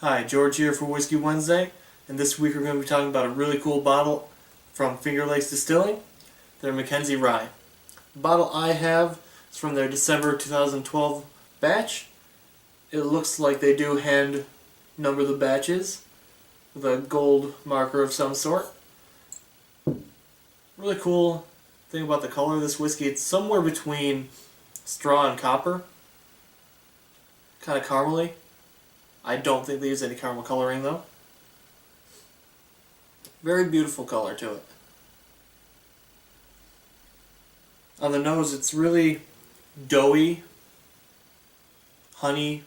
Hi, George here for Whiskey Wednesday, and this week we're going to be talking about a really cool bottle from Finger Lakes Distilling, their McKenzie Rye. The bottle I have is from their December 2012 batch. It looks like they do hand number the batches with a gold marker of some sort. Really cool thing about the color of this whiskey, it's somewhere between straw and copper, kind of caramely. I don't think they use any caramel coloring though. Very beautiful color to it. On the nose it's really doughy, honey,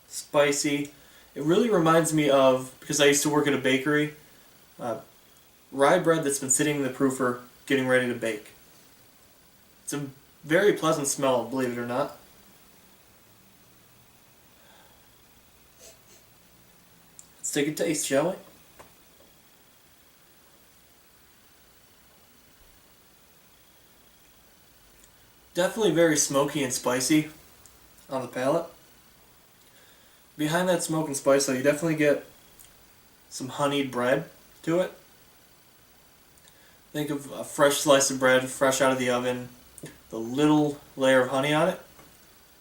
spicy. It really reminds me of, because I used to work at a bakery, rye bread that's been sitting in the proofer getting ready to bake. It's a very pleasant smell, believe it or not. Let's take a taste, shall we? Definitely very smoky and spicy on the palate. Behind that smoke and spice though, you definitely get some honeyed bread to it. Think of a fresh slice of bread, fresh out of the oven, the little layer of honey on it.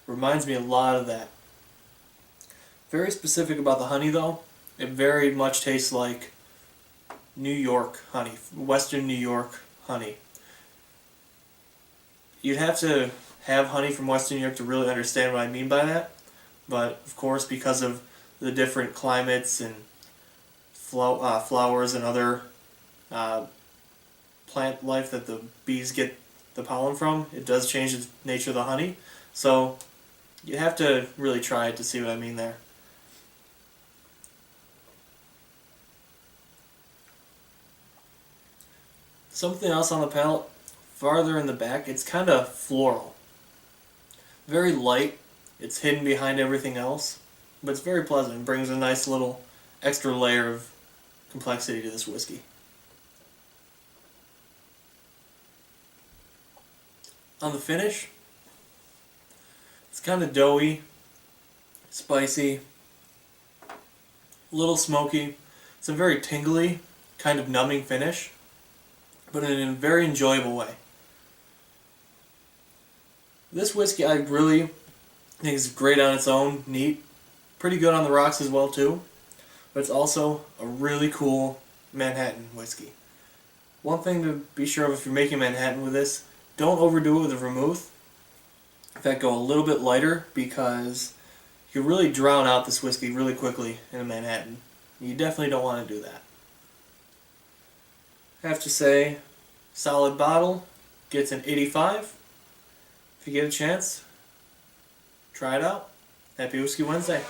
Reminds me a lot of that. Very specific about the honey though. It very much tastes like New York honey, Western New York honey. You'd have to have honey from Western New York to really understand what I mean by that. But of course, because of the different climates and flowers and other plant life that the bees get the pollen from, it does change the nature of the honey. So you have to really try it to see what I mean there. Something else on the palate, farther in the back, it's kind of floral. Very light, it's hidden behind everything else, but it's very pleasant. It brings a nice little extra layer of complexity to this whiskey. On the finish, it's kind of doughy, spicy, a little smoky. It's a very tingly, kind of numbing finish, but in a very enjoyable way. This whiskey I really think is great on its own, neat, pretty good on the rocks as well too, but it's also a really cool Manhattan whiskey. One thing to be sure of if you're making Manhattan with this, don't overdo it with the vermouth. In fact, go a little bit lighter because you can really drown out this whiskey really quickly in a Manhattan. You definitely don't want to do that. I have to say, solid bottle, gets an 85. If you get a chance, try it out. Happy Whiskey Wednesday.